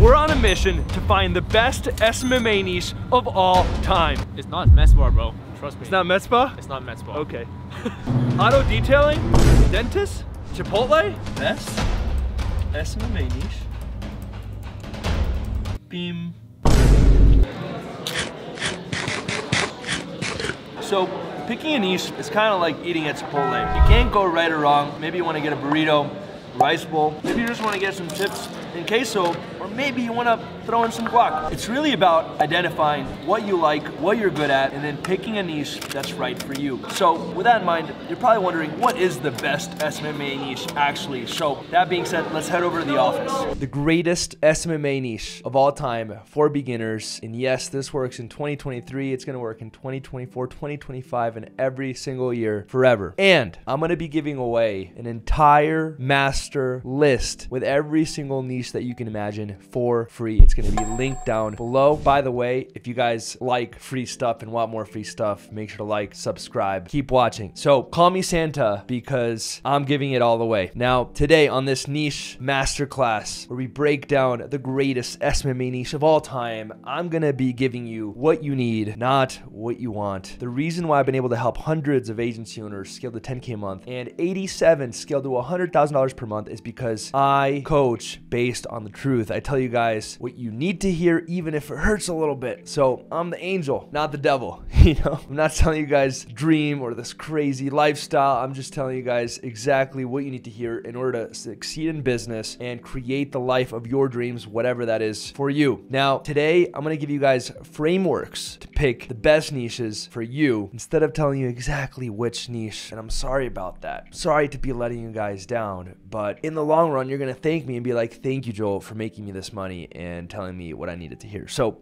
We're on a mission to find the best SMMA niche of all time. It's not med spa, bro. Trust me. It's not med spa? It's not med spa. Okay. Auto detailing, dentist, Chipotle, best SMMA niche. Beam. So picking a niche is kind of like eating at Chipotle. You can't go right or wrong. Maybe you want to get a burrito, rice bowl. Maybe you just want to get some chips and queso, or maybe you want to throw in some guac. It's really about identifying what you like, what you're good at, and then picking a niche that's right for you. So with that in mind, you're probably wondering, what is the best SMMA niche actually? So that being said, let's head over to the office. The greatest SMMA niche of all time for beginners. And yes, this works in 2023. It's going to work in 2024, 2025, and every single year forever. And I'm going to be giving away an entire master list with every single niche that you can imagine for free. It's going to be linked down below. By the way, if you guys like free stuff and want more free stuff, make sure to like, subscribe, keep watching. So call me Santa because I'm giving it all away. Now, today on this niche masterclass where we break down the greatest SMMA niche of all time, I'm going to be giving you what you need, not what you want. The reason why I've been able to help hundreds of agency owners scale to 10K a month and 87 scale to $100,000 per month is because I coach based on the truth. I tell you guys what you need to hear, even if it hurts a little bit. So I'm the angel, not the devil. You know, I'm not telling you guys dream or this crazy lifestyle. I'm just telling you guys exactly what you need to hear in order to succeed in business and create the life of your dreams, whatever that is for you. Now, today, I'm going to give you guys frameworks to pick the best niches for you instead of telling you exactly which niche. And I'm sorry about that. Sorry to be letting you guys down, but in the long run, you're going to thank me and be like, thank you, Joel, for making me this money and telling me what I needed to hear. So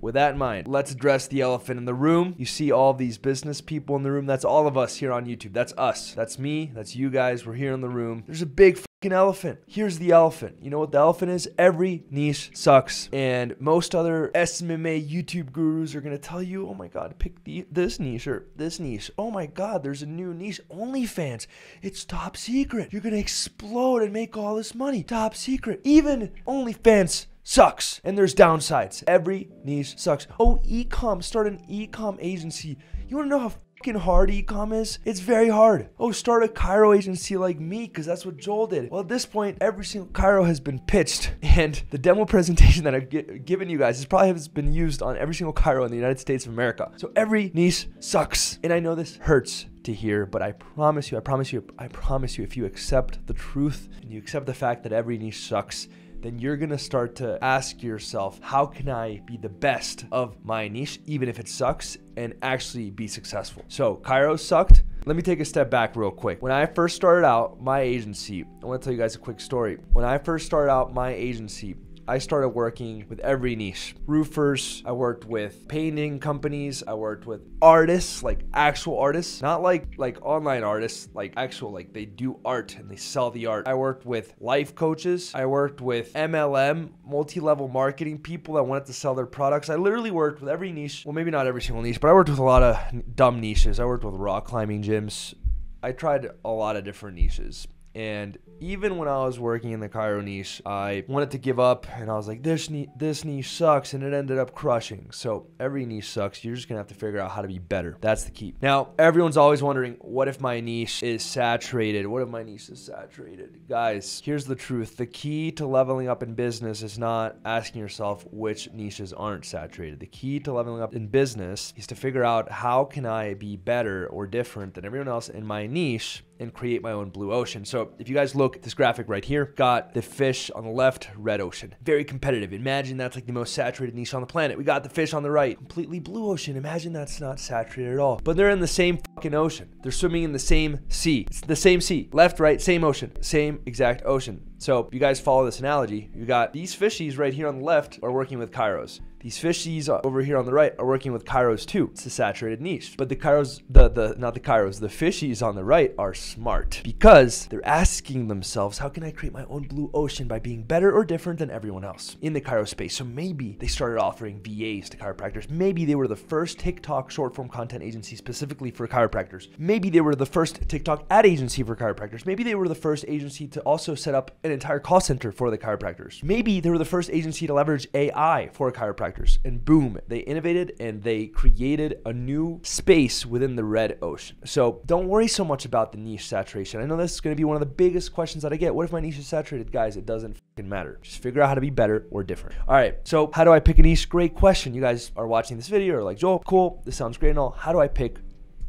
with that in mind, let's address the elephant in the room. You see all these business people in the room. That's all of us here on YouTube. That's us. That's me. That's you guys. We're here in the room. There's a big fucking elephant. Here's the elephant. You know what the elephant is? Every niche sucks. And most other SMMA YouTube gurus are going to tell you, oh my God, pick this niche or this niche. Oh my God, there's a new niche. OnlyFans. It's top secret. You're going to explode and make all this money. Top secret. Even OnlyFans sucks, and there's downsides. Every niche sucks. Oh, e-com, start an e-com agency. You want to know how fucking hard e-com is? It's very hard. Oh, start a chiro agency like me, because that's what Joel did. Well, at this point, every single chiro has been pitched, and the demo presentation that I've given you guys has probably been used on every single chiro in the United States of America. So every niche sucks, and I know this hurts to hear, but I promise you, if you accept the truth and you accept the fact that every niche sucks, then you're gonna start to ask yourself, how can I be the best of my niche, even if it sucks, and actually be successful? So chiro sucked. Let me take a step back real quick. When I first started out my agency, I wanna tell you guys a quick story. When I first started out my agency, I started working with every niche. Roofers, I worked with painting companies, I worked with artists, like actual artists, not like online artists, like actual, like they do art and they sell the art. I worked with life coaches, I worked with MLM, multi-level marketing people that wanted to sell their products. I literally worked with every niche. Well, maybe not every single niche, but I worked with a lot of dumb niches. I worked with rock climbing gyms. I tried a lot of different niches. And even when I was working in the chiro niche, I wanted to give up, and I was like, this niche sucks, and it ended up crushing. So every niche sucks. You're just gonna have to figure out how to be better. That's the key. Now, everyone's always wondering, what if my niche is saturated? What if my niche is saturated? Guys, here's the truth. The key to leveling up in business is not asking yourself which niches aren't saturated. The key to leveling up in business is to figure out, how can I be better or different than everyone else in my niche and create my own blue ocean. So if you guys look at this graphic right here, got the fish on the left, red ocean. Very competitive. Imagine that's like the most saturated niche on the planet. We got the fish on the right, completely blue ocean. Imagine that's not saturated at all. But they're in the same fucking ocean. They're swimming in the same sea. It's the same sea. Left, right, same ocean. Same exact ocean. So if you guys follow this analogy, you got these fishies right here on the left are working with chiros. These fishies over here on the right are working with chiros too. It's a saturated niche. But the chiros, not the chiros, the fishies on the right are smart because they're asking themselves, how can I create my own blue ocean by being better or different than everyone else in the chiro space? So maybe they started offering VAs to chiropractors. Maybe they were the first TikTok short form content agency specifically for chiropractors. Maybe they were the first TikTok ad agency for chiropractors. Maybe they were the first agency to also set up an an entire call center for the chiropractors. Maybe they were the first agency to leverage AI for chiropractors, and boom, they innovated and they created a new space within the red ocean. So don't worry so much about the niche saturation. I know this is going to be one of the biggest questions that I get. What if my niche is saturated? Guys, it doesn't fucking matter. Just figure out how to be better or different. All right, so how do I pick a niche? Great question. You guys are watching this video or like, Joel, cool, this sounds great and all. How do I pick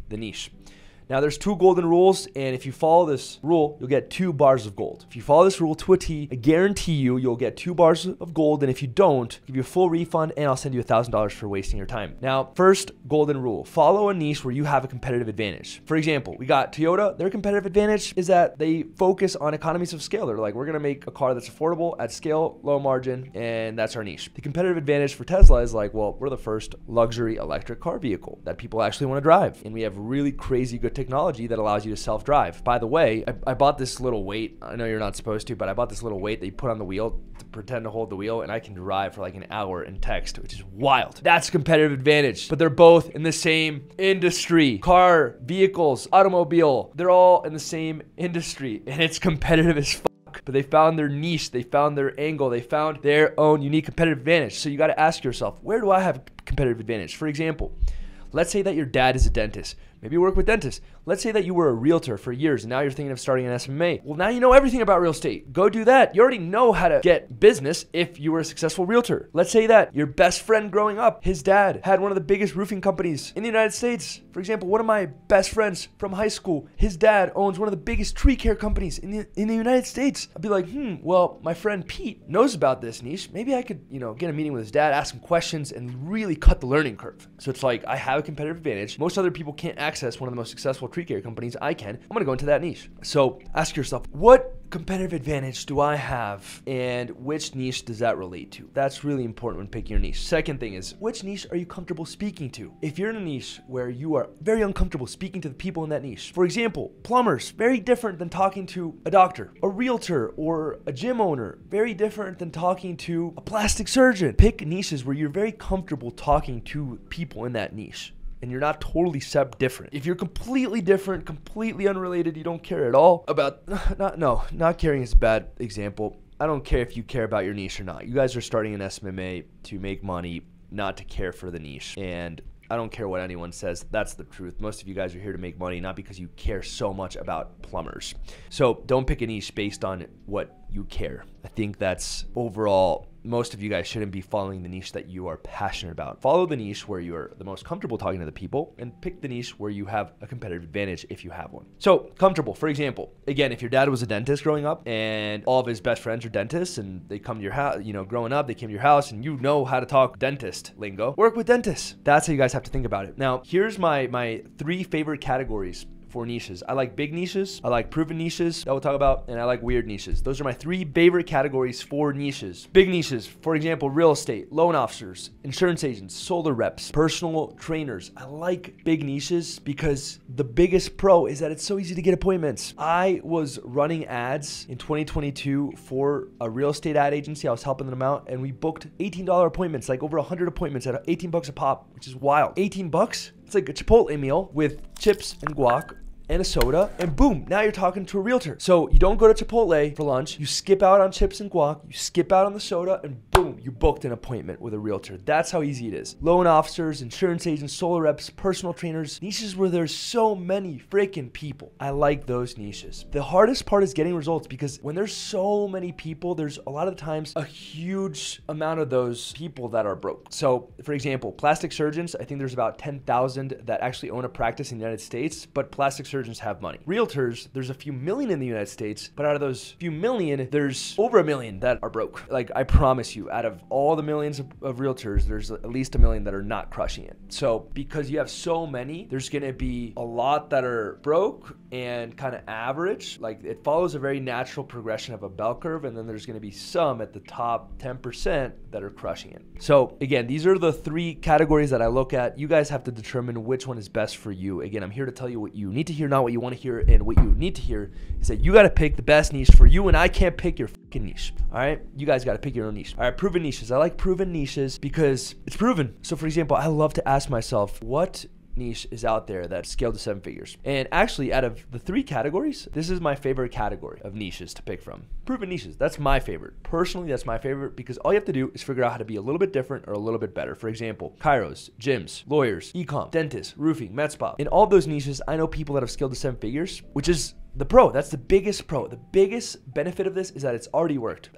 the niche? Now there's 2 golden rules, and if you follow this rule, you'll get 2 bars of gold. If you follow this rule to a T, I guarantee you'll get 2 bars of gold, and if you don't, I'll give you a full refund, and I'll send you $1,000 for wasting your time. Now, first golden rule, follow a niche where you have a competitive advantage. For example, we got Toyota. Their competitive advantage is that they focus on economies of scale. They're like, we're gonna make a car that's affordable, at scale, low margin, and that's our niche. The competitive advantage for Tesla is like, well, we're the first luxury electric car vehicle that people actually wanna drive, and we have really crazy good technology that allows you to self-drive. By the way, I bought this little weight. I know you're not supposed to, but I bought this little weight that you put on the wheel to pretend to hold the wheel, and I can drive for like an hour and text, which is wild. That's competitive advantage, but they're both in the same industry. Car, vehicles, automobile, they're all in the same industry, and it's competitive as fuck. But they found their niche, they found their angle, they found their own unique competitive advantage. So you got to ask yourself, where do I have competitive advantage? For example, let's say that your dad is a dentist. Maybe you work with dentists. Let's say that you were a realtor for years and now you're thinking of starting an SMMA. Well, now you know everything about real estate. Go do that. You already know how to get business if you were a successful realtor. Let's say that your best friend growing up, his dad had one of the biggest roofing companies in the United States. For example, one of my best friends from high school, his dad owns one of the biggest tree care companies in the United States. I'd be like, well, my friend Pete knows about this niche. Maybe I could, get a meeting with his dad, ask him questions, and really cut the learning curve. So it's like, I have a competitive advantage. Most other people can't access one of the most successful tree care companies. I can. I'm going to go into that niche. So ask yourself, what competitive advantage do I have and which niche does that relate to? That's really important when picking your niche. Second thing is, which niche are you comfortable speaking to? If you're in a niche where you are very uncomfortable speaking to the people in that niche, for example, plumbers, very different than talking to a doctor, a realtor or a gym owner, very different than talking to a plastic surgeon. Pick niches where you're very comfortable talking to people in that niche, and you're not totally different. If you're completely different, completely unrelated, you don't care at all about, not caring is a bad example. I don't care if you care about your niche or not. You guys are starting an SMMA to make money, not to care for the niche. And I don't care what anyone says. That's the truth. Most of you guys are here to make money, not because you care so much about plumbers. So don't pick a niche based on what you care. I think that's overall, most of you guys shouldn't be following the niche that you are passionate about. Follow the niche where you're the most comfortable talking to the people, and pick the niche where you have a competitive advantage if you have one. So comfortable, for example, again, if your dad was a dentist growing up and all of his best friends are dentists and they come to your house, growing up, they came to your house and you know how to talk dentist lingo, work with dentists. That's how you guys have to think about it. Now, here's my 3 favorite categories for niches. I like big niches, I like proven niches that we'll talk about, and I like weird niches. Those are my 3 favorite categories for niches. Big niches, for example, real estate, loan officers, insurance agents, solar reps, personal trainers. I like big niches because the biggest pro is that it's so easy to get appointments. I was running ads in 2022 for a real estate ad agency. I was helping them out, and we booked $18 appointments, like over 100 appointments at $18 a pop, which is wild. $18? It's like a Chipotle meal with chips and guac and a soda, and boom, now you're talking to a realtor. So you don't go to Chipotle for lunch, you skip out on chips and guac, you skip out on the soda, and boom, you booked an appointment with a realtor. That's how easy it is. Loan officers, insurance agents, solar reps, personal trainers, niches where there's so many freaking people. I like those niches. The hardest part is getting results, because when there's so many people, there's a lot of times a huge amount of those people that are broke. So for example, plastic surgeons, I think there's about 10,000 that actually own a practice in the United States, but plastic surgeons have money. Realtors, there's a few million in the United States, but out of those few million, there's over 1 million that are broke. Like, I promise you, out of all the millions of realtors, there's at least 1 million that are not crushing it. So because you have so many, there's gonna be a lot that are broke and kind of average. Like, it follows a very natural progression of a bell curve, and then there's gonna be some at the top 10% that are crushing it. So again, these are the 3 categories that I look at. You guys have to determine which one is best for you. Again, I'm here to tell you what you need to hear, not what you want to hear. And what you need to hear is that you got to pick the best niche for you, and I can't pick your fucking niche. All right, you guys got to pick your own niche. All right, proven niches. I like proven niches because it's proven. So for example, I love to ask myself, what niche is out there that scaled to 7 figures. And actually, out of the 3 categories, this is my favorite category of niches to pick from. Proven niches, that's my favorite. Personally, that's my favorite because all you have to do is figure out how to be a little bit different or a little bit better. For example, chiros, gyms, lawyers, e-com, dentists, roofing, med spa. In all those niches, I know people that have scaled to 7 figures, which is the pro. That's the biggest pro. The biggest benefit of this is that it's already worked.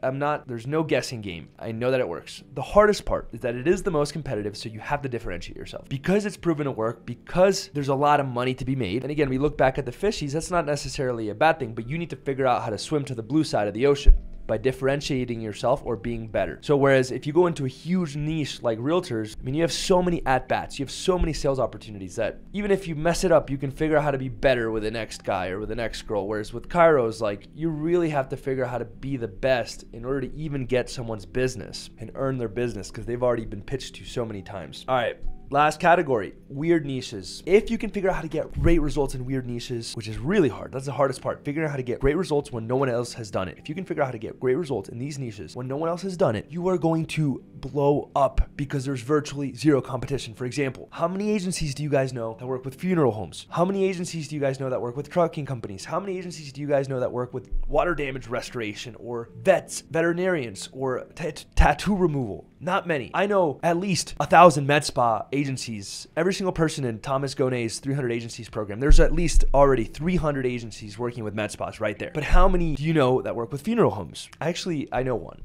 There's no guessing game. I know that it works. The hardest part is that it is the most competitive, so you have to differentiate yourself. Because it's proven to work, because there's a lot of money to be made. And again, we look back at the fishies, that's not necessarily a bad thing, but you need to figure out how to swim to the blue side of the ocean by differentiating yourself or being better. So whereas if you go into a huge niche like realtors, I mean, you have so many at-bats, you have so many sales opportunities that even if you mess it up, you can figure out how to be better with the next guy or with the next girl. Whereas with chiros, like, you really have to figure out how to be the best in order to even get someone's business and earn their business because they've already been pitched to so many times. All right. Last category, weird niches. If you can figure out how to get great results in weird niches, which is really hard, that's the hardest part, figuring out how to get great results when no one else has done it. If you can figure out how to get great results in these niches when no one else has done it, you are going to blow up because there's virtually zero competition. For example, how many agencies do you guys know that work with funeral homes? How many agencies do you guys know that work with trucking companies? How many agencies do you guys know that work with water damage restoration or vets, veterinarians, or tattoo removal? Not many. I know at least 1,000 med spa agencies. Every single person in Thomas Gonay's 300 agencies program, there's at least already 300 agencies working with med spas right there. But how many do you know that work with funeral homes? Actually, I know one.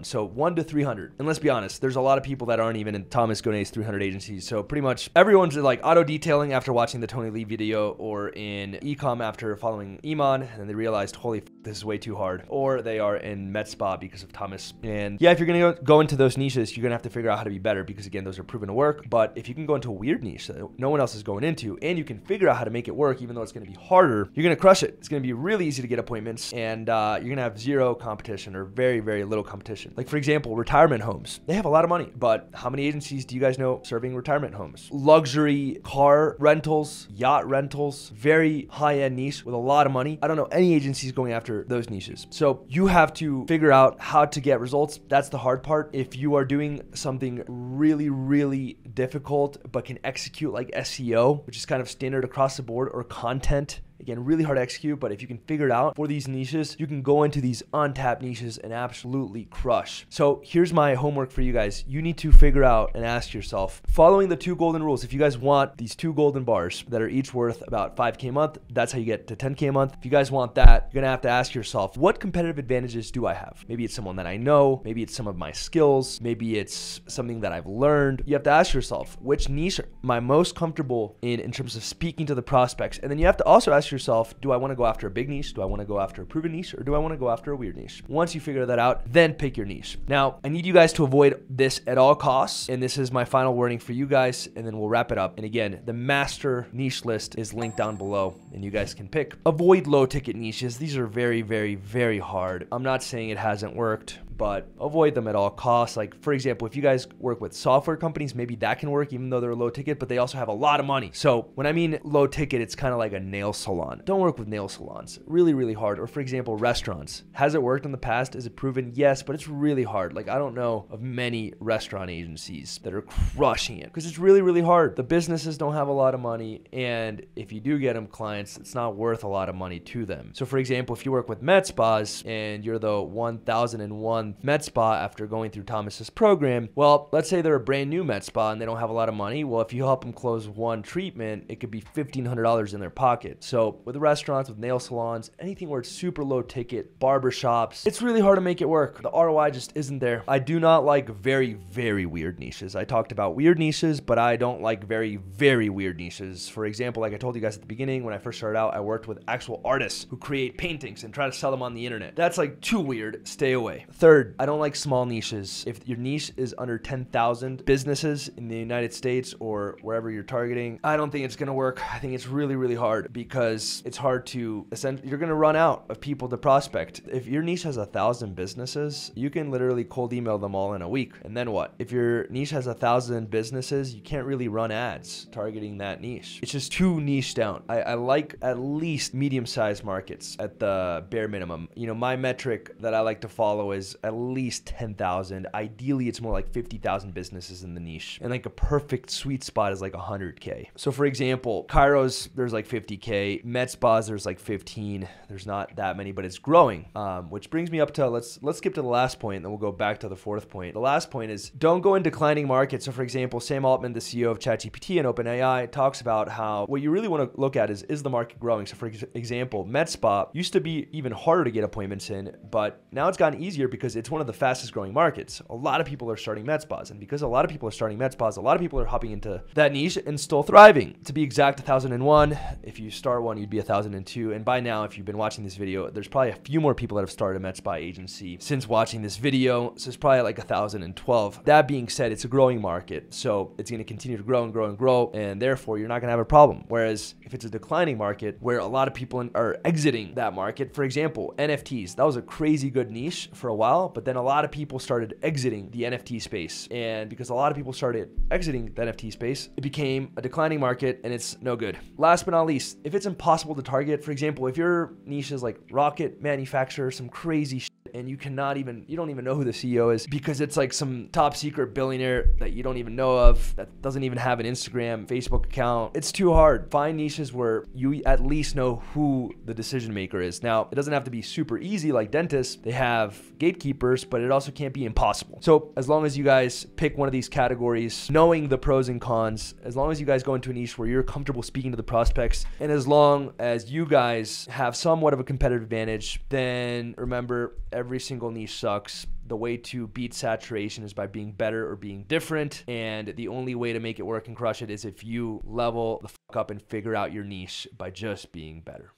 So 1 to 300. And let's be honest, there's a lot of people that aren't even in Thomas Gonay's 300 agencies. So pretty much everyone's like auto detailing after watching the Tony Lee video, or in e-com after following Iman, and then they realized, holy f, this is way too hard. Or they are in med spa because of Thomas. And yeah, if you're going to go into those niches, you're going to have to figure out how to be better because again, those are proven to work. But if you can go into a weird niche that no one else is going into, and you can figure out how to make it work, even though it's going to be harder, you're going to crush it. It's going to be really easy to get appointments, and you're going to have zero competition or very, very little competition. Like for example, retirement homes. They have a lot of money, but how many agencies do you guys know serving retirement homes? Luxury car rentals, yacht rentals, very high-end niche with a lot of money. I don't know any agencies going after those niches. So you have to figure out how to get results. That's the hard part. If you are doing something really, really difficult, but can execute like SEO, which is kind of standard across the board, or content, again, really hard to execute, but if you can figure it out for these niches, you can go into these untapped niches and absolutely crush. So here's my homework for you guys. You need to figure out and ask yourself, following the 2 golden rules, if you guys want these 2 golden bars that are each worth about 5K a month, that's how you get to 10K a month. If you guys want that, you're gonna have to ask yourself, what competitive advantages do I have? Maybe it's someone that I know, maybe it's some of my skills, maybe it's something that I've learned. You have to ask yourself, which niche am I most comfortable in terms of speaking to the prospects? And then you have to also ask yourself, do I want to go after a big niche? Do I want to go after a proven niche? Or do I want to go after a weird niche? Once you figure that out, then pick your niche. Now, I need you guys to avoid this at all costs. And this is my final warning for you guys. And then we'll wrap it up. And again, the master niche list is linked down below and you guys can pick. Avoid low ticket niches. These are very, very, very hard. I'm not saying it hasn't worked, but avoid them at all costs. Like for example, if you guys work with software companies, maybe that can work even though they're low ticket, but they also have a lot of money. So when I mean low ticket, it's kind of like a nail salon. Don't work with nail salons. Really, really hard. Or for example, restaurants. Has it worked in the past? Is it proven? Yes, but it's really hard. Like I don't know of many restaurant agencies that are crushing it because it's really, really hard. The businesses don't have a lot of money, and if you do get them clients, it's not worth a lot of money to them. So for example, if you work with med spas and you're the 1001 med spa after going through Thomas's program, well, let's say they're a brand new med spa and they don't have a lot of money. Well, if you help them close one treatment, it could be $1,500 in their pocket. So with restaurants, with nail salons, anything where it's super low ticket, barbershops, it's really hard to make it work. The ROI just isn't there. I do not like very, very weird niches. I talked about weird niches, but I don't like very, very weird niches. For example, like I told you guys at the beginning, when I first started out, I worked with actual artists who create paintings and try to sell them on the internet. That's like too weird. Stay away. Third, I don't like small niches. If your niche is under 10,000 businesses in the United States or wherever you're targeting, I don't think it's going to work. I think it's really, really hard because it's hard to, you're going to run out of people to prospect. If your niche has 1,000 businesses, you can literally cold email them all in a week. And then what? If your niche has 1,000 businesses, you can't really run ads targeting that niche. It's just too niche down. I like at least medium-sized markets at the bare minimum. You know, my metric that I like to follow is at least 10,000. Ideally, it's more like 50,000 businesses in the niche. And like a perfect sweet spot is like 100K. So for example, Kairos, there's like 50K. Med spas, there's like 15. There's not that many, but it's growing. Which brings me up to, let's skip to the last point, and then we'll go back to the fourth point. The last point is don't go in declining markets. So for example, Sam Altman, the CEO of ChatGPT and OpenAI, talks about how what you really want to look at is the market growing? So for example, med spa used to be even harder to get appointments in, but now it's gotten easier because it's one of the fastest growing markets. A lot of people are starting med spas, and because a lot of people are starting med spas, a lot of people are hopping into that niche and still thriving. To be exact, 1,001. If you start one, you'd be 1,002. And by now, if you've been watching this video, there's probably a few more people that have started a med spa agency since watching this video. So it's probably like 1,012. That being said, it's a growing market, so it's going to continue to grow and grow and grow, and therefore you're not going to have a problem. Whereas if it's a declining market where a lot of people are exiting that market, for example, NFTs, that was a crazy good niche for a while, but then a lot of people started exiting the NFT space. And because a lot of people started exiting the NFT space, it became a declining market, and it's no good. Last but not least, if it's impossible to target, for example, if your niche is like rocket manufacturer, some crazy shit, and you don't even know who the CEO is because it's like some top secret billionaire that you don't even know of, that doesn't even have an Instagram, Facebook account. It's too hard. Find niches where you at least know who the decision maker is. Now, it doesn't have to be super easy like dentists. They have gatekeepers, but it also can't be impossible. So as long as you guys pick one of these categories, knowing the pros and cons, as long as you guys go into a niche where you're comfortable speaking to the prospects, and as long as you guys have somewhat of a competitive advantage, then remember, every single niche sucks. The way to beat saturation is by being better or being different. And the only way to make it work and crush it is if you level the fuck up and figure out your niche by just being better.